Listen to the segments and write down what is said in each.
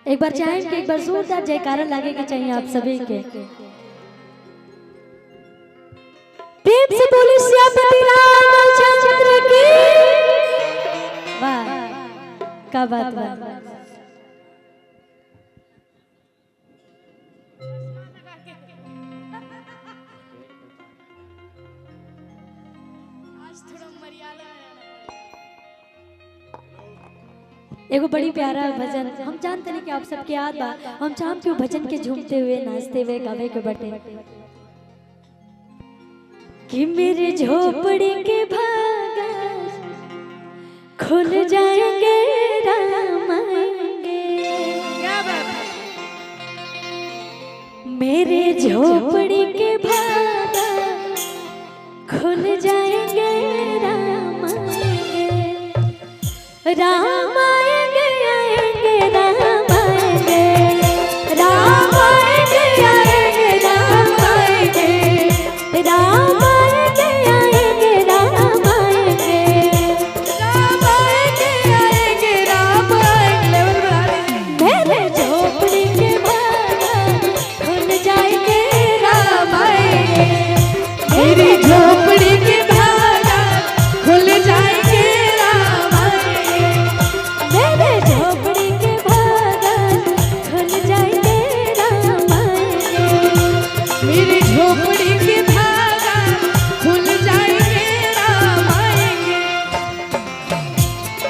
एक बार चाहें कि एक बार जोरदार जयकारा लागे के चाहिए आप सभी के। प्रेम से बोले श्यामती रामचंद्र की। वाह क्या बात है। एगो बड़ी प्यारा भजन हम जानते नहीं कि आप सबके याद बा, हम चाहम कि भजन के झूमते हुए नाचते हुए गावे के बटे कि मेरे झोपड़ी के भागा खुल जाएंगे राम आएंगे। मेरे झोपड़ी के भागा खुल जाएंगे राम आएंगे। राम आएंगे आएंगे राम आएंगे। राम आएंगे आएंगे राम आएंगे। राम आएंगे आएंगे राम आएंगे। राम आएंगे आएंगे राम आएंगे। मेरे झोपड़ी के भागा खुल जाएंगे राम आएंगे। मेरी झोपड़ी के भागा खुल जाएंगे राम आएंगे। मेरे झोपड़ी के भागा खुल जाएंगे राम आएंगे। मेरी झोपड़ी के भागा खुल जाएंगे राम आएंगे।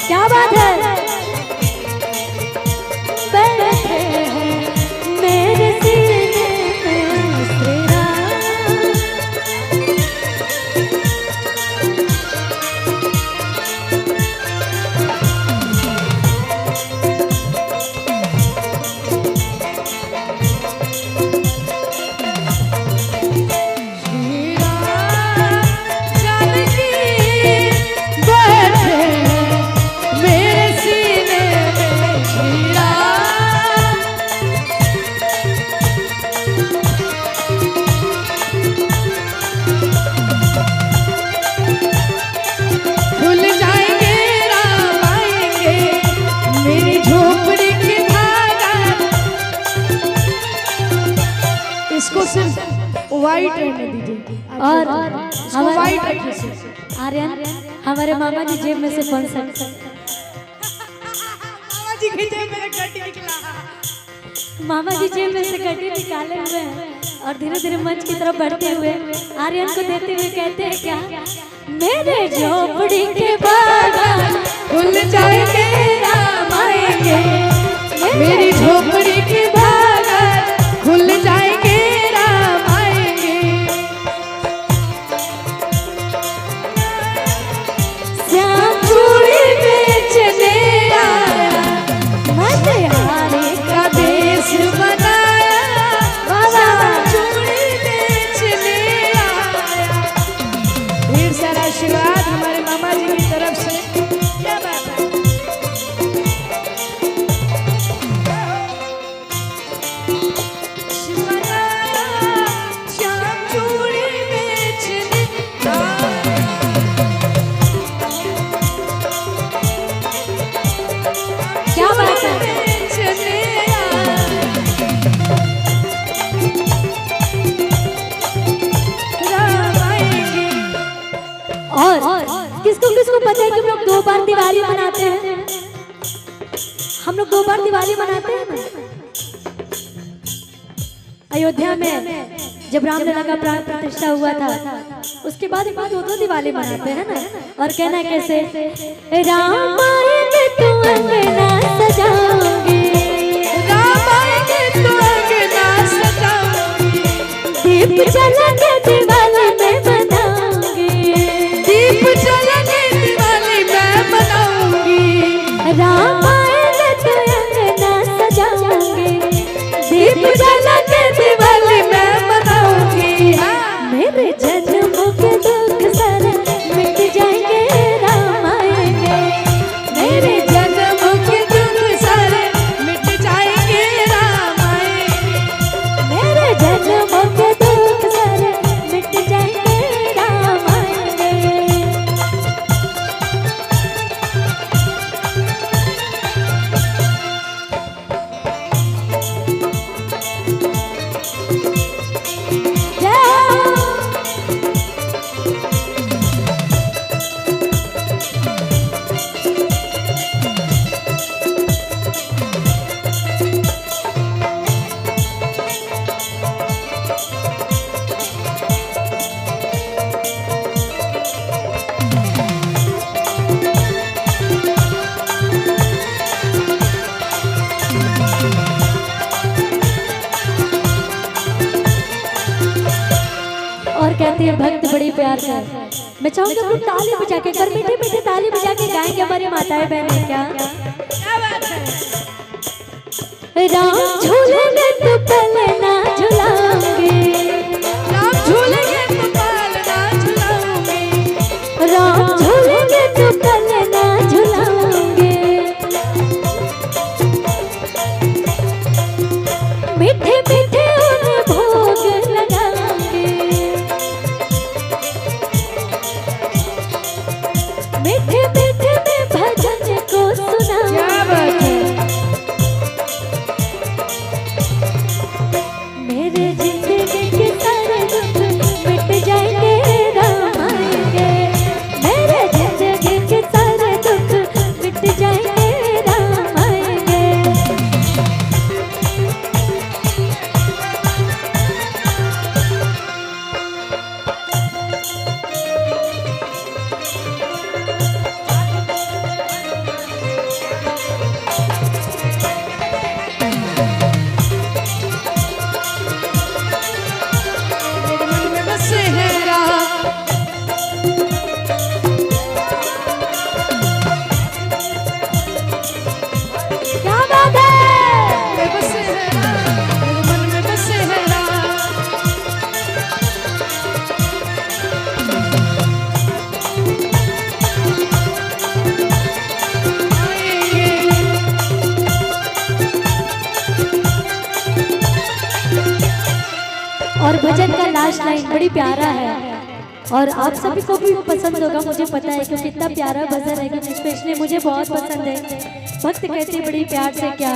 क्या बात है। बैठे हैं मेरे सीने में श्री राम। श्री राम जानकी बैठे हैं मेरे सीने में। श्री राम खुल जाएंगे राम आएंगे। मेरी झोपड़ी के भागा। इसको सिर्फ वाइट रहने दीजिए और इसको वाइट रखिए सिर्फ। आर्यन हमारे मामा जी जेब में से 500 मामा जी की जेब में कटी निकला। मामा जी जेब में से कटी निकाले हुए हैं और धीरे धीरे मंच की तरफ बढ़ते हुए आर्यन को देते हुए कहते हैं क्या। मेरे झोपड़ी के बागा खुल जाएंगे राम आएंगे। मेरी झोपड़ी के भागा खुल जाएंगे राम आएंगे। श्याम चूड़ी बेचने आया मटिहारी का देश बनाया बाबा। चूड़ी बेचने आया। ढेर सारा आशीर्वाद हमारे मामा जी की तरफ से। क्या बात है। श्याम चूड़ी बेचने आया। क्या बात है। बेचने आया। राम आएंगे। और किसको किसको पता है कि हम लोग 2 बार दिवाली मनाते हैं। हम लोग 2 बार दिवाली मनाते हैं ना। अयोध्या में जब रामलला का प्राण प्रतिष्ठा हुआ था उसके बाद हम लोग 2 दिवाली मनाते हैं ना। और कहना कैसे। राम आएंगे तो अंगना सजाओगे। राम आएंगे तो अंगना सजाओगे। दीप जला के दिवाली में मनाओगे। दीप जला के दिवाली मैं मनाऊंगी। राम आएंगे तो अंगना सजाओगे। दीप जला के दिवाली मैं मनाऊंगी। मेरे जन्म के दुख सारे मिट जाएंगे राम आएंगे। मेरे जन्म के दुख सारे कहती है भक्त बड़ी प्यार से। मैं चाहूंगी आप लोग ताली बजा के, कर मीठे मीठे ताली बजा के गाएंगे हमारी माताएं बहनें। क्या बात है। राम झूलेंगे तो पहले ना झुलाऊंगी, राम झूलेंगे तो पहले ना झुलाऊंगी, राम झूलेंगे तो पहले ना झुलाऊंगी। मीठे मीठे उन्हें भोग लगाऊंगी, मीठे मीठे में भजन को सुनाऊंगी। मेरे जिंदगी के सारे दुख मिट जाएंगे, राम आएंगे। मेरे जिंदगी के सारे दुख मिट जाएंगे, राम आएंगे। मेरे मन में बसे हैं राम, क्या बात है। मेरे बसे हैं राम, मेरे मन में बसे हैं राम। और भजन का लास्ट लाइन बड़ी प्यारा है और आप सभी को भी पसंद होगा, मुझे पता है, क्योंकि इतना प्यारा भजन है कि स्पेशली मुझे बहुत पसंद है। भक्त कहते बड़ी प्यार से क्या